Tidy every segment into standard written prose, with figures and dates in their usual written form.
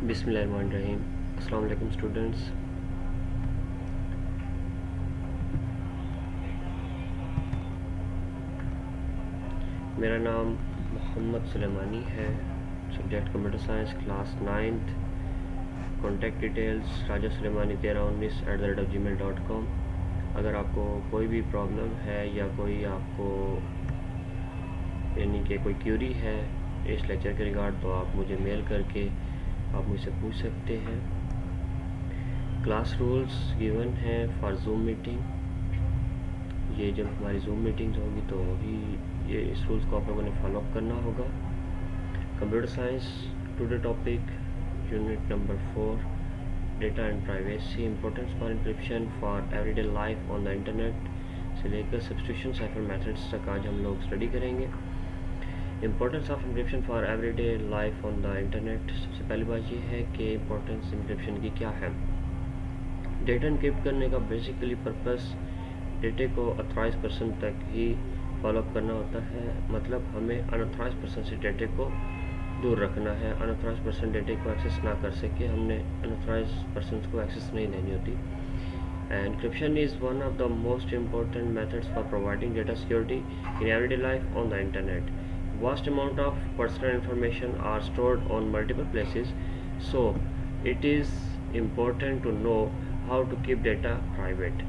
बिस्मिल्लाहिर्रहमानिर्रहीम। अस्सलाम वालेकुम स्टूडेंट्स। मेरा नाम मोहम्मद सुलेमानी है। Subject computer science, class 9th। Contact details rajasulemaनी1319@gmail.com। अगर आपको कोई भी प्रॉब्लम है या कोई आपको यानी कि कोई क्यूरी है इस लेक्चर के रिगार्ड, तो आप मुझे मेल करके आप मुझसे पूछ सकते हैं। क्लास रूल्स गिवन हैं फॉर जूम मीटिंग। ये जब हमारी जूम मीटिंग्स होगी तो ही ये इस रूल्स को आप लोगों ने फॉलो अप करना होगा। Computer science today topic unit number 4, data and privacy, importance for encryption for everyday life on the internet से लेकर सब्स्टिट्यूशन साइफर मेथड्स तक आज हम लोग स्टडी करेंगे। Importance of encryption for everyday life on the internet. सबसे पहली बात यह है कि इंपॉर्टेंस इंक्रिप्शन की क्या है। डेटा इंक्रिप्ट करने का बेसिकली पर्पस डेटे को ऑथराइज पर्सन तक ही फॉलो अप करना होता है। मतलब हमें अनऑथराइज पर्सन से डेटे को दूर रखना है। अनऑथराइज पर्सन डेटे को एक्सेस ना कर सके, हमने अनऑथराइज पर्सन को एक्सेस नहीं देनी होती। Encryption is one of the most important methods for providing data security in everyday life on the internet. Vast amount of personal information are stored on multiple places, so it is important to know how to keep data private.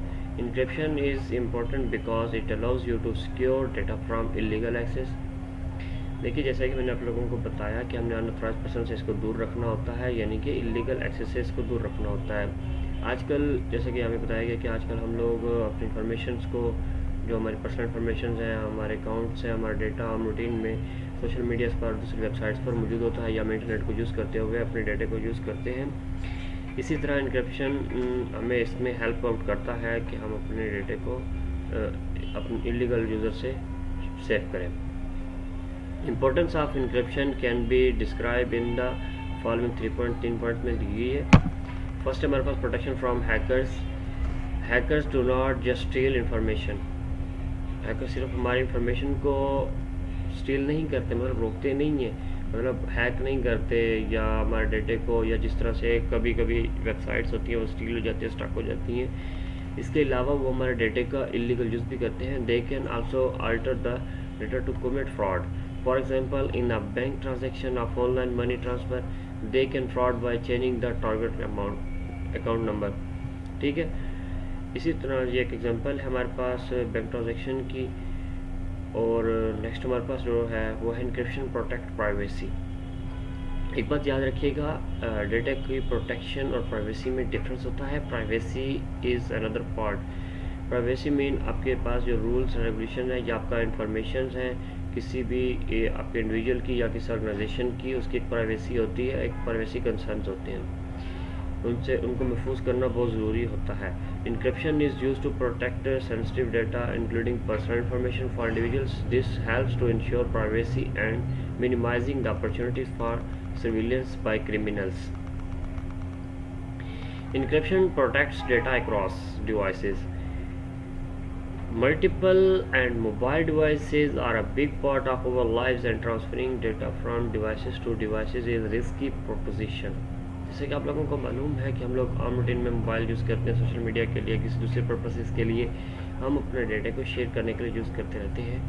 Encryption is important because it allows you to secure data from illegal access. देखिए, जैसा कि मैंने आप लोगों को बताया कि हमने अनऑथराइज पर्सन से इसको दूर रखना होता है, यानी कि इलीगल एक्सेस से इसको दूर रखना होता है। आजकल जैसे कि हमें बताया गया कि आजकल हम लोग अपनी इंफॉर्मेशंस को, जो हमारी पर्सनल इंफॉर्मेशन हैं, हमारे अकाउंट्स हैं, हमारा डेटा हम रूटीन में सोशल मीडियाज़ पर, दूसरी वेबसाइट्स पर मौजूद होता है, या हम इंटरनेट को यूज़ करते हुए अपने डेटा को यूज़ करते हैं। इसी तरह इनक्रिप्शन हमें इसमें हेल्प आउट करता है कि हम अपने डेटे को अपने इलीगल यूज़र से सेव करें। Importance of encryption can be describe in the following 3 points में दी गई है। फर्स्ट हमारे पास protection from hackers. Hackers do not just steal information. Hacker सिर्फ हमारी इंफॉर्मेशन को स्टील नहीं करते, मतलब रोकते नहीं है, मतलब हैक नहीं करते या हमारे डेटे को, या जिस तरह से कभी कभी वेबसाइट्स होती हैं वो स्टील हो जाती है, स्टक हो जाती हैं। इसके अलावा वो हमारे डेटे का इलीगल यूज़ भी करते हैं। They can also alter the data to commit fraud. For example, in a bank transaction of online money transfer they can fraud by changing the target account number. ठीक है, इसी तरह ये एक एग्जांपल है हमारे पास बैंक ट्रांजैक्शन की। और नेक्स्ट हमारे पास जो है वो है इनक्रिप्शन प्रोटेक्ट प्राइवेसी। एक बात याद रखिएगा, डेटा की प्रोटेक्शन और प्राइवेसी में डिफरेंस होता है। Privacy is another part. Privacy mean आपके पास जो रूल्स एंड रेगुलेशन है या आपका इंफॉर्मेशन है किसी भी आपके इंडिविजुअल की या किसी ऑर्गेनाइजेशन की, उसकी एक प्राइवेसी होती है, एक प्राइवेसी कंसर्न्स होते हैं, उनसे उनको महफूज करना बहुत ज़रूरी होता है। Encryption is use to protect sensitive data including personal information for individuals. This helps to ensure privacy and minimising the opportunities for surveillance by criminals. Encryption protects data across devices. Multiple and mobile devices are a big part of our lives, and transferring data from devices to devices is a risky proposition. जैसे कि आप लोगों को मालूम है कि हम लोग आम रूटीन में मोबाइल यूज़ करते हैं, सोशल मीडिया के लिए, किसी दूसरे पर्पसेस के लिए हम अपने डेटा को शेयर करने के लिए यूज़ करते रहते हैं।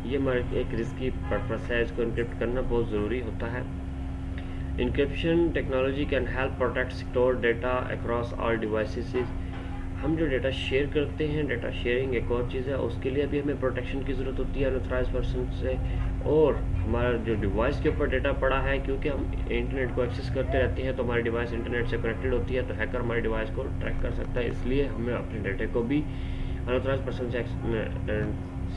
ये हमारे एक रिस्की पर्पस है, इसको इनक्रिप्ट करना बहुत ज़रूरी होता है। Encryption technology can help protect stored data across all devices. हम जो डेटा शेयर करते हैं, डेटा शेयरिंग एक और चीज़ है, उसके लिए भी हमें प्रोटेक्शन की ज़रूरत होती है अनऑथराइज पर्सन से। और हमारा जो डिवाइस के ऊपर डेटा पड़ा है, क्योंकि हम इंटरनेट को एक्सेस करते रहते हैं तो हमारी डिवाइस इंटरनेट से कनेक्टेड होती है, तो हैकर हमारी डिवाइस को ट्रैक कर सकता है। इसलिए हमें अपने डेटे को भी अनऑथराइज पर्सन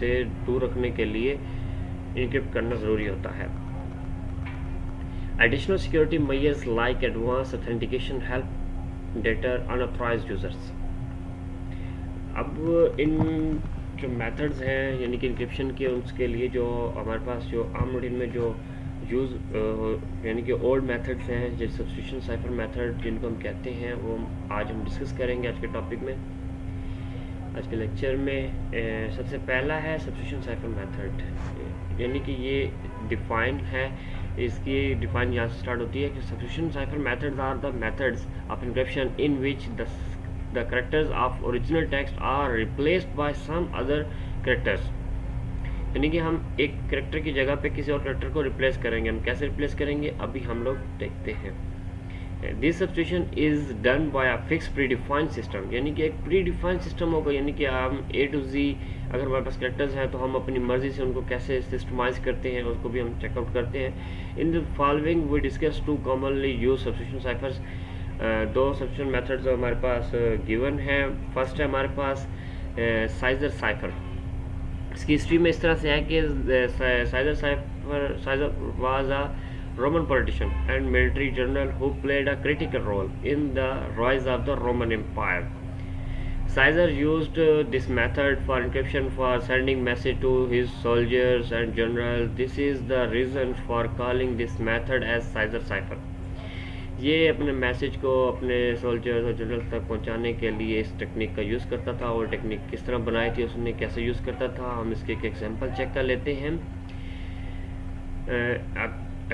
से दूर रखने के लिए इनक्रिप्ट करना ज़रूरी होता है। Additional security measures like advanced authentication help deter unauthorized users. अब इन जो मेथड्स हैं यानी कि इंक्रिप्शन के, उसके लिए जो हमारे पास जो आम रूटीन में जो यूज़ यानी कि ओल्ड मेथड्स हैं, जैसे सब्स्टिट्यूशन साइफर मेथड जिनको हम कहते हैं, वो आज हम डिस्कस करेंगे आज के टॉपिक में, आज के लेक्चर में। सबसे पहला है सब्स्टिट्यूशन साइफर मेथड, यानी कि ये डिफाइंड है इसकी डिफाइन यहाँ से स्टार्ट होती है कि substitution cipher methods are the methods of encryption in which the characters of original text are replaced by some other characters. यानी कि हम एक करेक्टर की जगह पे किसी और करेक्टर को रिप्लेस करेंगे। हम कैसे रिप्लेस करेंगे अभी हम लोग देखते हैं। This substitution is done by a fix pre defined system, यानी कि एक प्री डिफाइंड सिस्टम होगा, यानी कि हम A to Z अगर हमारे पास करेक्टर्स हैं तो हम अपनी मर्जी से उनको कैसे सिस्टमाइज करते हैं उसको भी हम चेकआउट करते हैं। In the following we discuss two commonly use substitution ciphers. दो सब्स्टिट्यूशन मेथड्स जो हमारे पास गिवन है। फर्स्ट है हमारे पास साइजर साइफर। इसकी हिस्ट्री में इस तरह से है कि Caesar was a Roman politician and military general who played a critical role in the rise of the Roman Empire. Caesar used this method for encryption for sending message to his soldiers and generals. This is the reason for calling this method as Caesar cipher. ये अपने message को अपने soldiers और generals तक पहुंचाने के लिए इस टेक्निक का यूज़ करता था। और टेक्निक किस तरह बनाई थी, उसने कैसे यूज़ करता था, हम इसके एक एग्जांपल चेक कर लेते हैं।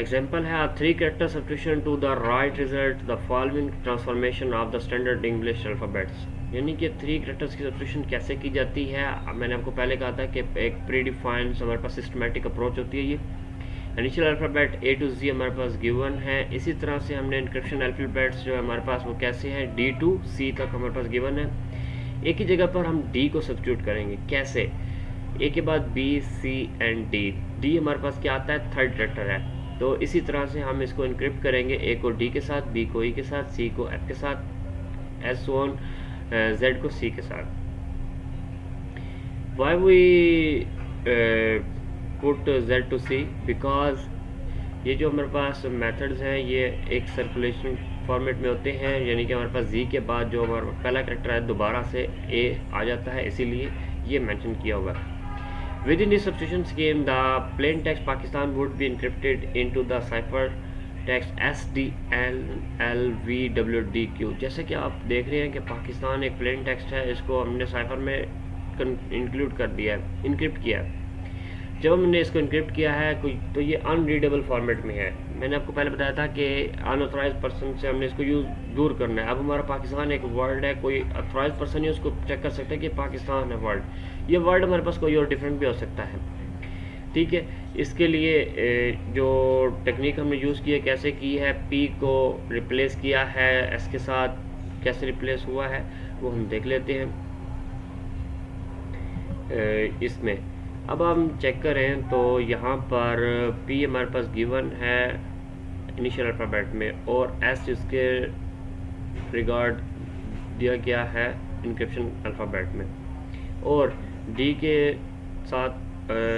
Example है three character substitution to the right result the following transformation of the standard English alphabets। यानी कि 3 characters की substitution कैसे की जाती है। मैंने आपको पहले कहा था कि एक predefined हमारे पास systematic approach होती है। ये initial alphabet A to Z हमारे पास given है। इसी तरह से हमने encryption alphabets जो है हमारे पास वो कैसे हैं, D to C तक हमारे पास given है। एक ही जगह पर हम D को substitute करेंगे। कैसे? A के बाद B, C and D। D हमारे पास क्या आता है, थर्ड कैरेक्टर है। तो इसी तरह से हम इसको इनक्रिप्ट करेंगे, A को D के साथ, B को E के साथ, C को F के साथ, S on Z को C के साथ। Why we put Z to C? Because ये जो हमारे पास मेथड्स हैं ये एक सर्कुलेशन फॉर्मेट में होते हैं, यानी कि हमारे पास Z के बाद जो हमारा पहला कैरेक्टर है दोबारा से A आ जाता है, इसीलिए ये मेंशन किया हुआ है। Within this substitution scheme, the plain text Pakistan would be encrypted into the cipher text SDLLVWDQ। जैसे कि आप देख रहे हैं कि पाकिस्तान एक प्लेन टेक्स्ट है, इसको हमने साइफर में इंक्लूड कर दिया है, इनक्रिप्ट किया है। जब हमने इसको इनक्रिप्ट किया है तो ये अनरीडेबल फॉर्मेट में है। मैंने आपको पहले बताया था कि अनऑथराइज पर्सन से हमने इसको दूर करना है। अब हमारा पाकिस्तान एक वर्ड है, कोई अथराइज पर्सन ही उसको चेक कर सकता है कि पाकिस्तान है वर्ड। ये वर्ड हमारे पास कोई और डिफरेंट भी हो सकता है, ठीक है। इसके लिए जो टेक्निक हमने यूज़ की है, कैसे की है, P को रिप्लेस किया है S के साथ, कैसे रिप्लेस हुआ है वो हम देख लेते हैं इसमें। अब हम चेक करें तो यहाँ पर P हमारे पास गिवन है इनिशियल अल्फ़ाबेट में और S इसके रिगार्ड दिया गया है इनक्रिप्शन अल्फ़ाबेट में, और D के साथ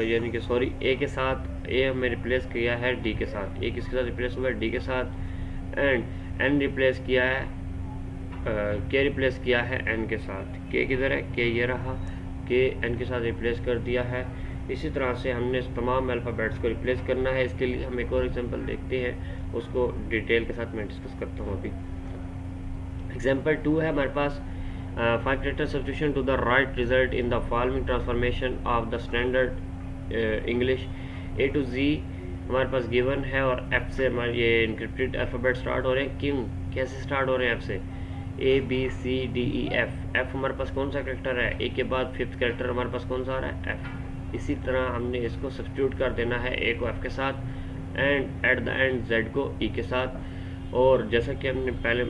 यानी कि सॉरी A के साथ A हमें रिप्लेस किया है D के साथ, A किसके साथ रिप्लेस हुआ है, D के साथ, एंड N रिप्लेस किया है K रिप्लेस किया है N के साथ। K किधर है, K ये रहा, K N के साथ रिप्लेस कर दिया है। इसी तरह से हमने तमाम अल्फ़ाबेट्स को रिप्लेस करना है। इसके लिए हम एक और एग्जांपल देखते हैं, उसको डिटेल के साथ मैं डिस्कस करता हूँ अभी। एग्जांपल 2 है हमारे पास 5 character substitution to the right result in the following transformation of the standard English A to Z हमारे पास गिवन है, और F से हमारे ये इनक्रिप्टेड अल्फ़ाबेट स्टार्ट हो रहे हैं। क्यों, कैसे स्टार्ट हो रहे हैं F से, A B C D E F। F हमारे पास कौन सा कैरेक्टर है, A के बाद 5th कैरेक्टर हमारे पास कौन सा आ रहा है, F। इसी तरह हमने इसको सब्स्टिट्यूट कर देना है, A को F के साथ and at the end Z को E के साथ। और जैसा कि हमने पहले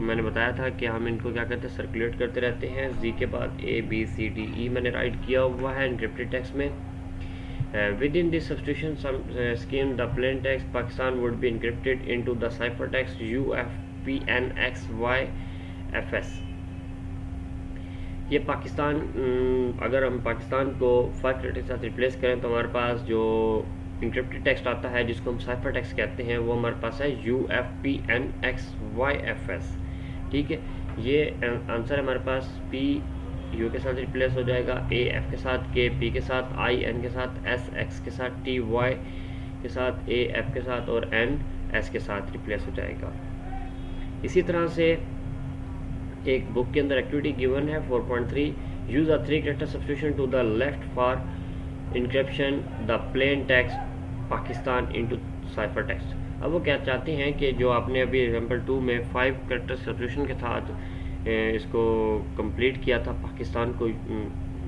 मैंने बताया था कि हम इनको क्या कहते हैं, सर्कुलेट करते रहते हैं। Z के बाद A B C D E मैंने राइट किया हुआ है इनक्रिप्टेड टेक्स्ट में। Within this substitution scheme, the plain text Pakistan would be encrypted into the ciphertext UFPNXYFS। ये पाकिस्तान, अगर हम पाकिस्तान को 5 कैरेक्टर के साथ रिप्लेस करें तो हमारे पास जो इंक्रिप्टेड टेक्स्ट आता है जिसको हम साइफर टेक्स्ट कहते हैं वो हमारे पास है UFPNXYFS, ठीक है। ये आंसर हमारे पास P U के साथ रिप्लेस हो जाएगा, A F के साथ, K P के साथ, I N के साथ, S X के साथ, T Y के साथ, A F के साथ और N S के साथ रिप्लेस हो जाएगा। इसी तरह से एक बुक के अंदर एक्टिविटी गिवन है 4.3 use a 3 character substitution to the left for encryption the plain text Pakistan into cipher text. अब वो क्या चाहते हैं कि जो आपने अभी एग्जाम्पल 2 में 5 कैरेक्टर सब्स्टिट्यूशन के साथ इसको कंप्लीट किया था पाकिस्तान को,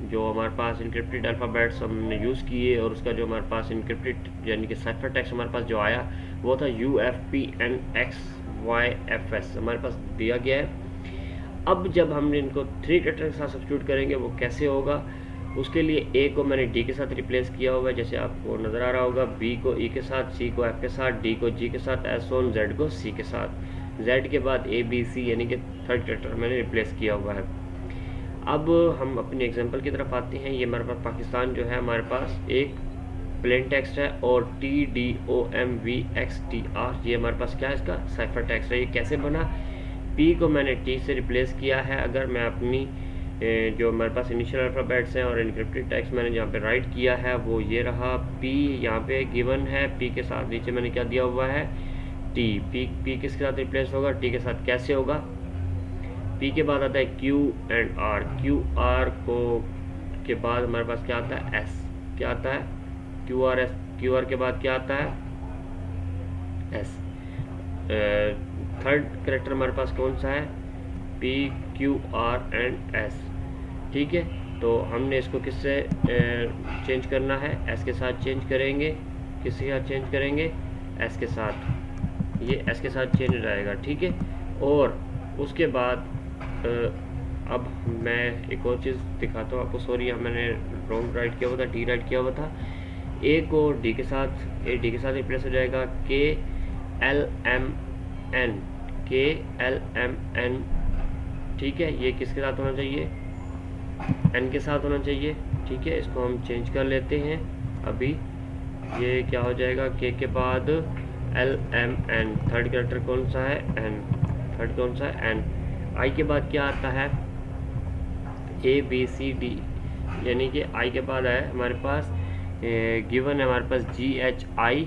जो हमारे पास इनक्रिप्टेड अल्फ़ाबेट्स हमने यूज़ किए और उसका जो हमारे पास इनक्रिप्टेड यानी कि साइफर टेक्स्ट हमारे पास जो आया वो था UFPNXYFS हमारे पास दिया गया है। अब जब हमने इनको 3 कैरेक्टर के साथ सब्स्टिट्यूट करेंगे वो कैसे होगा, उसके लिए ए को मैंने डी के साथ रिप्लेस किया हुआ है जैसे आपको नज़र आ रहा होगा, बी को ई के साथ, सी को एफ के साथ, डी को जी के साथ, एस ऑन जेड को सी के साथ, जेड के बाद ए बी सी यानी कि 3rd कैरेक्टर मैंने रिप्लेस किया हुआ है। अब हम अपनी एग्जांपल की तरफ आते हैं। ये हमारे पास पाकिस्तान जो है हमारे पास एक प्लेन टेक्स्ट है और TDOMVXTR ये हमारे पास क्या है, इसका साइफर टेक्स्ट है। ये कैसे बना, पी को मैंने टी से रिप्लेस किया है। अगर मैं अपनी जो हमारे पास इनिशियल अल्फ़ाबेट्स हैं और इनक्रिप्टेड टेक्स्ट मैंने यहाँ पे राइट किया है वो ये रहा, पी यहाँ पे गिवन है, पी के साथ नीचे मैंने क्या दिया हुआ है, टी। पी किसके साथ रिप्लेस होगा, टी के साथ। कैसे होगा, पी के बाद आता है Q and R, Q R को के बाद हमारे पास क्या आता है, एस। क्या आता है, Q R S, Q R के बाद क्या आता है, एस। 3rd कैरेक्टर हमारे पास कौन सा है, P Q R and S. ठीक है, तो हमने इसको किससे चेंज करना है, एस के साथ चेंज करेंगे। किसके साथ चेंज करेंगे, एस के साथ। ये एस के साथ चेंज हो जाएगा। ठीक है, और उसके बाद अब मैं एक और चीज़ दिखाता हूँ आपको। सॉरी यहाँ मैंने रॉन्ग राइट किया हुआ था, डी राइट किया हुआ था। ए को डी के साथ, ए डी के साथ रिप्लेस हो जाएगा, के एल एम एन, के एल एम एन। ठीक है, ये किसके साथ होना चाहिए, एन के साथ होना चाहिए। ठीक है, इसको हम चेंज कर लेते हैं। अभी ये क्या हो जाएगा, के बाद L M N, 3rd character कौन सा है, एन। 3rd कौन सा है, एन। आई के बाद क्या आता है, ए बी सी डी, यानी कि आई के बाद है हमारे पास गिवन है हमारे पास GHI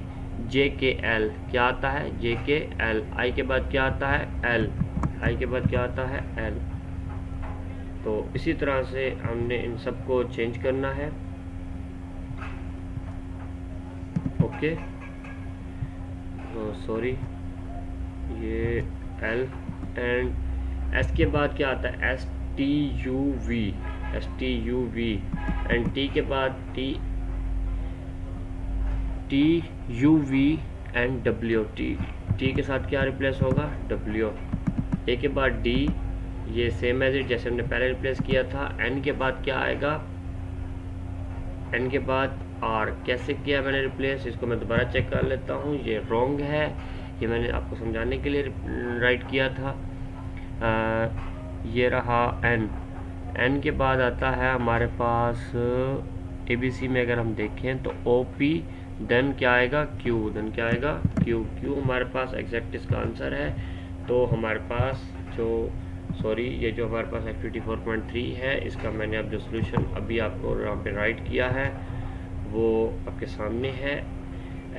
JKL। क्या आता है, JKL। आई के बाद क्या आता है, एल। आई के बाद क्या आता है, एल। तो इसी तरह से हमने इन सबको चेंज करना है। ओके, सॉरी, ये एल एंड एस के बाद क्या आता है, STUV, STUV एंड टी के बाद TUV एंड W। टी के साथ क्या रिप्लेस होगा, W। ए के बाद D, ये सेम एज इट जैसे हमने पहले रिप्लेस किया था। एन के बाद क्या आएगा, एन के बाद R। कैसे किया मैंने रिप्लेस, इसको मैं दोबारा चेक कर लेता हूँ। ये रॉन्ग है, ये मैंने आपको समझाने के लिए राइट किया था। ये रहा एन। एन के बाद आता है हमारे पास ABC में अगर हम देखें तो OP, देन क्या आएगा, क्यू। देन क्या आएगा, क्यू। क्यू हमारे पास एग्जैक्ट इसका आंसर है। तो हमारे पास जो ये जो हमारे पास एक्टिविटी 4.3 है, इसका मैंने अब जो सोल्यूशन अभी आपको यहाँ पे राइट किया है वो आपके सामने है,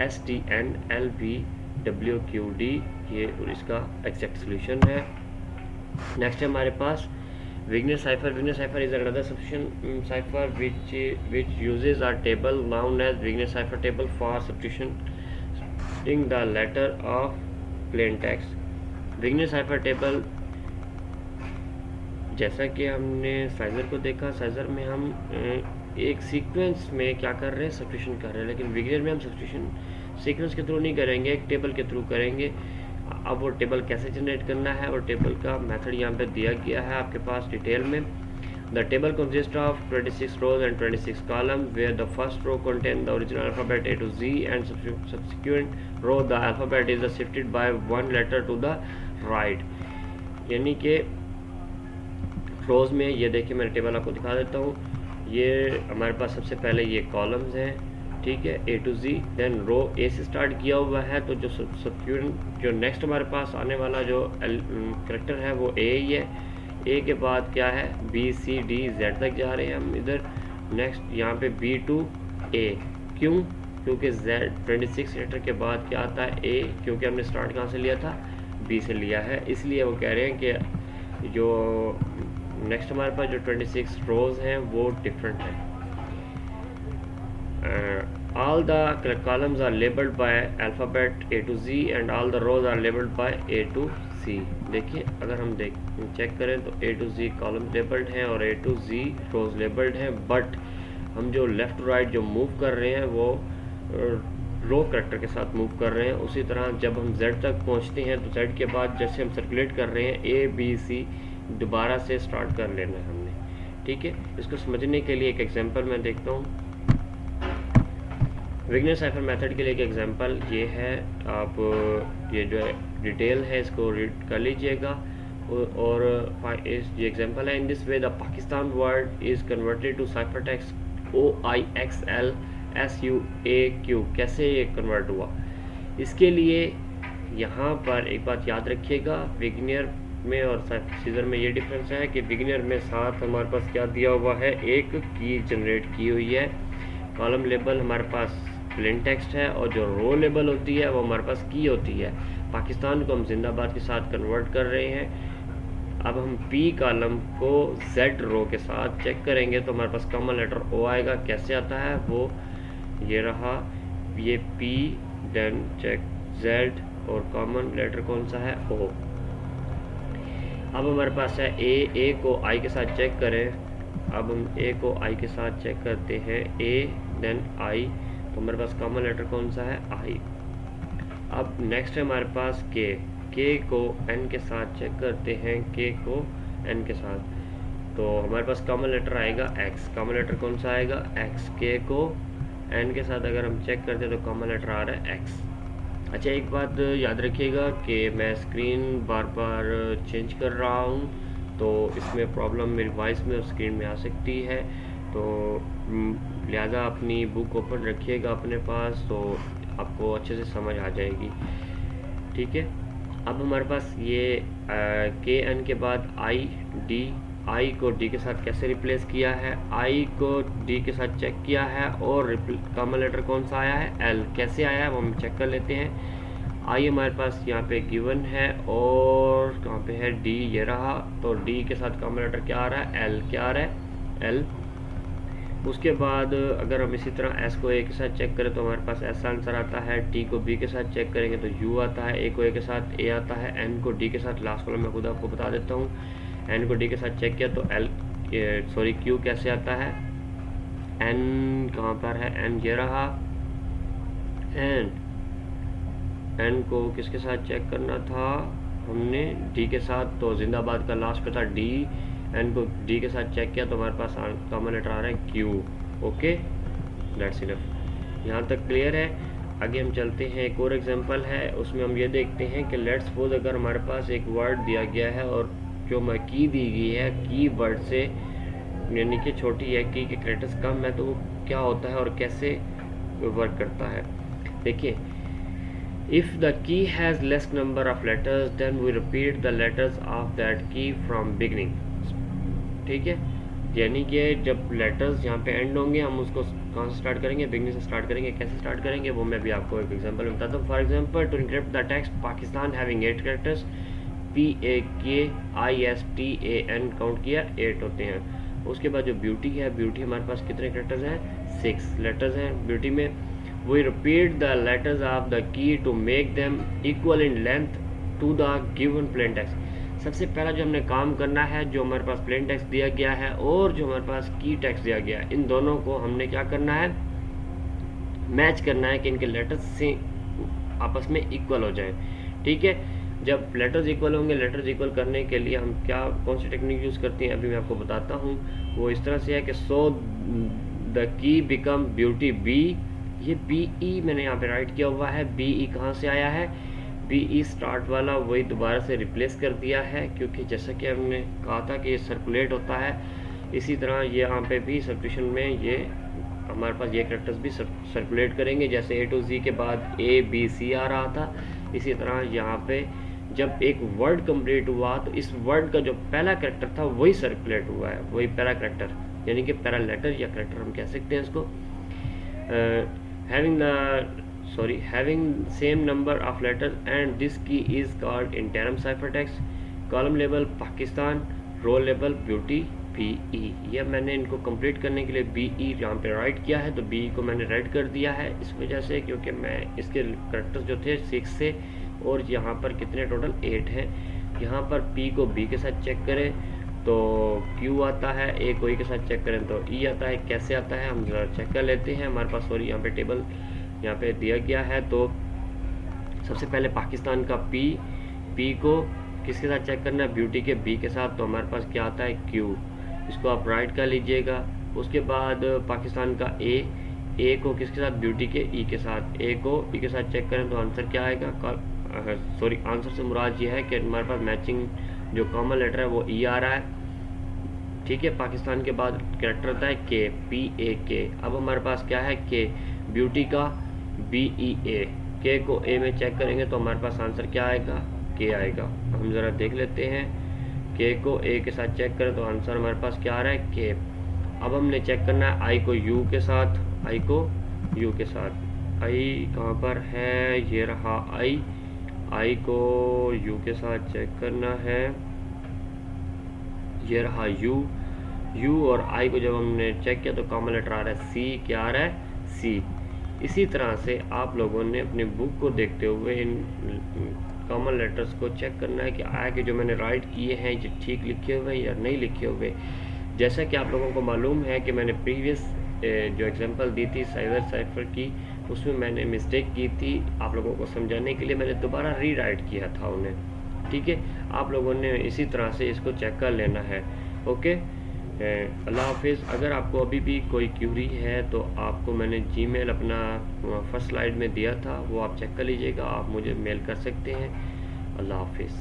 STNLVWQD, ये और इसका एग्जैक्ट सोल्यूशन है। नेक्स्ट है हमारे पास Wigner cipher. Wigner cipher is another substitution cipher which uses a table known as Wigner cipher table for substituting the letter of plain text. Wigner cipher table, जैसा कि हमने scissor को देखा, scissor में हम एक सीक्वेंस में क्या कर रहे हैं, सब्स्टिट्यूशन कर रहे हैं, लेकिन विग्नर में हम सब्स्टिट्यूशन सीक्वेंस के थ्रू नहीं करेंगे, एक टेबल के थ्रू करेंगे। अब वो टेबल कैसे जनरेट करना है और टेबल का मेथड यहाँ पे दिया गया है आपके पास डिटेल में। The table consist of 26 rows and 26 columns where the first row contains the original alphabet A to Z and subsequent row the alphabet is shifted by one letter to the right। यानी कि रोज़ में ये देखिए मैंने table आपको दिखा देता हूँ। ये हमारे पास सबसे पहले ये कॉलम्स हैं, ठीक है, A to Z। देन रो ए से स्टार्ट किया हुआ है, तो जो सबसिक्वेंट जो नेक्स्ट हमारे पास आने वाला जो करेक्टर है वो ए ही है। ए के बाद क्या है, B C D Z तक जा रहे हैं हम इधर। नेक्स्ट यहाँ पे B to A, क्यों, क्योंकि Z 26 लेटर के बाद क्या आता है, A, क्योंकि हमने स्टार्ट कहाँ से लिया था, B से लिया है, इसलिए वो कह रहे हैं कि जो नेक्स्ट हमारे पास जो 26 रोज़ हैं वो डिफरेंट है। all the columns are labeled by alphabet A to Z and all the rows are labeled by A to C। देखिए अगर हम चेक करें तो A to Z column labelled हैं और A to Z rows labelled हैं, but हम जो लेफ़्ट राइट जो मूव कर रहे हैं वो रो करेक्टर के साथ मूव कर रहे हैं। उसी तरह जब हम Z तक पहुंचते हैं तो Z के बाद जैसे हम सर्कुलेट कर रहे हैं A B C दोबारा से स्टार्ट कर लेना है हमने, ठीक है। इसको समझने के लिए एक एग्जांपल मैं देखता हूँ। विग्नर साइफर मेथड के लिए एक एग्जांपल ये है, आप ये जो है डिटेल है इसको रीड कर लीजिएगा और ये एग्जांपल है। In this way the Pakistan word is converted to cipher text OIXL SUAQ। कैसे ये कन्वर्ट हुआ, इसके लिए यहाँ पर एक बात याद रखिएगा, विग्नर में और सीजर में ये डिफरेंस है कि विग्नर में साथ हमारे पास क्या दिया हुआ है, एक की जनरेट की हुई है। कॉलम लेबल हमारे पास प्लेन टेक्स्ट है और जो रो लेबल होती है वो हमारे पास की होती है। पाकिस्तान को हम जिंदाबाद के साथ कन्वर्ट कर रहे हैं। अब हम P कॉलम को Z रो के साथ चेक करेंगे तो हमारे पास कॉमन लेटर O आएगा। कैसे आता है वो ये रहा, ये P देन चेक Z और कॉमन लेटर कौन सा है O। अब हमारे पास है A को I के साथ चेक करें। अब हम A को I के साथ चेक करते हैं, A देन I, तो हमारे पास कॉमन लेटर कौन सा है I। अब नेक्स्ट है हमारे पास K को N के साथ चेक करते हैं, K को N के साथ, तो हमारे पास कॉमन लेटर आएगा X। कॉमन लेटर कौन सा आएगा X। K को N के साथ अगर हम चेक करते हैं तो कॉमन लेटर आ रहा है X। अच्छा एक बात याद रखिएगा कि मैं स्क्रीन बार बार चेंज कर रहा हूँ, तो इसमें प्रॉब्लम मेरी वॉइस में और स्क्रीन में आ सकती है, तो लिहाजा अपनी बुक ओपन रखिएगा अपने पास तो आपको अच्छे से समझ आ जाएगी, ठीक है। अब हमारे पास ये KN के बाद I को D के साथ कैसे रिप्लेस किया है, I को D के साथ चेक किया है और कॉमन लेटर कौन सा आया है L। कैसे आया है वो हम चेक कर लेते हैं। I हमारे पास यहाँ पे गिवन है और कहाँ पे है D, ये रहा, तो D के साथ कॉमन लेटर क्या आ रहा है L। क्या आ रहा है L। उसके बाद अगर हम इसी तरह S को A के साथ चेक करें तो हमारे पास S आंसर आता है। T को B के साथ चेक करेंगे तो U आता है। A को A के साथ A आता है। N को D के साथ, लास्ट वाला मैं खुद आपको बता देता हूँ, N को D के साथ चेक किया तो Q कैसे आता है, N कहाँ पर है, N ये रहा। N को किसके साथ चेक करना था हमने, D के साथ, तो जिंदाबाद का लास्ट पे था D। N को D के साथ चेक किया तो हमारे पास कॉमन लेटर आ रहा है Q। Okay that's enough. यहाँ तक क्लियर है। आगे हम चलते हैं, एक और एग्जांपल है, उसमें हम ये देखते हैं कि लेट्स सपोज अगर हमारे पास एक वर्ड दिया गया है और जो मैं की दी गई है की वर्ड से यानी कि छोटी है, की के कैरेक्टर्स कम है, तो वो क्या होता है और कैसे वर्क करता है। देखिए, if the key has less number of letters then we repeat the letters of that key from beginning. ठीक है, यानी कि जब लेटर्स यहाँ पे एंड होंगे हम उसको कहाँ से स्टार्ट करेंगे, बिगनिंग से स्टार्ट करेंगे। कैसे स्टार्ट करेंगे वो मैं भी आपको एक एग्जांपल में बताता हूँ। For example, to encrypt the text Pakistan having 8 characters, PAKISTAN count किया 8 होते हैं। उसके बाद जो ब्यूटी है, ब्यूटी हमारे पास कितने कैरेक्टर्स हैं, 6 लेटर्स हैं ब्यूटी में। We repeat the letters of the key to make them equal in length to the given plain text. सबसे पहला जो हमने काम करना है, जो हमारे पास प्लेन टेक्स्ट दिया गया है और जो हमारे पास की टेक्स्ट दिया गया है, इन दोनों को हमने क्या करना है, मैच करना है कि इनके लेटर्स से आपस में इक्वल हो जाए। ठीक है, जब लेटर्स इक्वल होंगे, लेटर्स इक्वल करने के लिए हम कौन सी टेक्निक यूज़ करते हैं अभी मैं आपको बताता हूँ। वो इस तरह से है कि so the key become beauty B. ये BE मैंने यहाँ पे राइट किया हुआ है। BE कहाँ से आया है, BE स्टार्ट वाला वही दोबारा से रिप्लेस कर दिया है, क्योंकि जैसा कि हमने कहा था कि ये सर्कुलेट होता है, इसी तरह ये यहाँ पे भी सर्कुलेशन में ये हमारे पास ये कैरेक्टर्स भी सर्कुलेट करेंगे। जैसे A to Z के बाद ABC आ रहा था, इसी तरह यहाँ पे जब एक वर्ड कंप्लीट हुआ तो इस वर्ड का जो पहला कैरेक्टर था वही सर्कुलेट हुआ है, वही पैरा कैरेक्टर, यानी कि पैरा लेटर या कैरेक्टर हम कह सकते हैं इसको। having same number of letters and this key is called interim ciphertext. Column label Pakistan, row label beauty, BE। यह मैंने इनको कंप्लीट करने के लिए BE यहाँ पे राइट किया है, तो BE को मैंने रेड कर दिया है इस वजह से, क्योंकि मैं इसके करेक्टर्स जो थे 6 से, और यहाँ पर कितने टोटल 8 हैं। यहाँ पर P को B के साथ चेक करें तो Q आता है, A को E के साथ चेक करें तो E आता है। कैसे आता है हम ज़रा चेक कर लेते हैं। हमारे पास सॉरी यहाँ पे टेबल यहाँ पे दिया गया है। तो सबसे पहले पाकिस्तान का P को किसके साथ चेक करना है, ब्यूटी के B के साथ, तो हमारे पास क्या आता है Q। इसको आप राइट कर लीजिएगा। उसके बाद पाकिस्तान का A को किसके साथ, ब्यूटी के E के साथ, A को E के साथ चेक करें तो आंसर क्या आएगा, सॉरी आंसर से मुराद ये है कि हमारे पास मैचिंग जो कॉमन लेटर है वो E आ रहा है। ठीक है, पाकिस्तान के बाद कैरेक्टर आता है K, PAK। अब हमारे पास क्या है K, ब्यूटी का BEA, K को A में चेक करेंगे तो हमारे पास आंसर क्या आएगा, K आएगा। हम ज़रा देख लेते हैं, K को A के साथ चेक करें तो आंसर हमारे पास क्या आ रहा है, K। अब हमने चेक करना है I को U के साथ, I को U के साथ। I कहाँ पर है, ये रहा I को U के साथ चेक करना है, ये रहा U और I को जब हमने चेक किया तो कॉमन लेटर आ रहा है C। क्या आ रहा है, C। इसी तरह से आप लोगों ने अपनी बुक को देखते हुए इन कॉमन लेटर्स को चेक करना है कि आया कि जो मैंने राइट किए हैं ये ठीक लिखे हुए हैं या नहीं लिखे हुए। जैसा कि आप लोगों को मालूम है कि मैंने प्रीवियस जो एग्जांपल दी थी साइफर की, उसमें मैंने मिस्टेक की थी। आप लोगों को समझाने के लिए मैंने दोबारा रीराइट किया था उन्हें। ठीक है, आप लोगों ने इसी तरह से इसको चेक कर लेना है। ओके, अल्लाह हाफिज़। अगर आपको अभी भी कोई क्यूरी है तो आपको मैंने जीमेल अपना फर्स्ट स्लाइड में दिया था, वो आप चेक कर लीजिएगा, आप मुझे मेल कर सकते हैं। अल्लाह हाफिज़।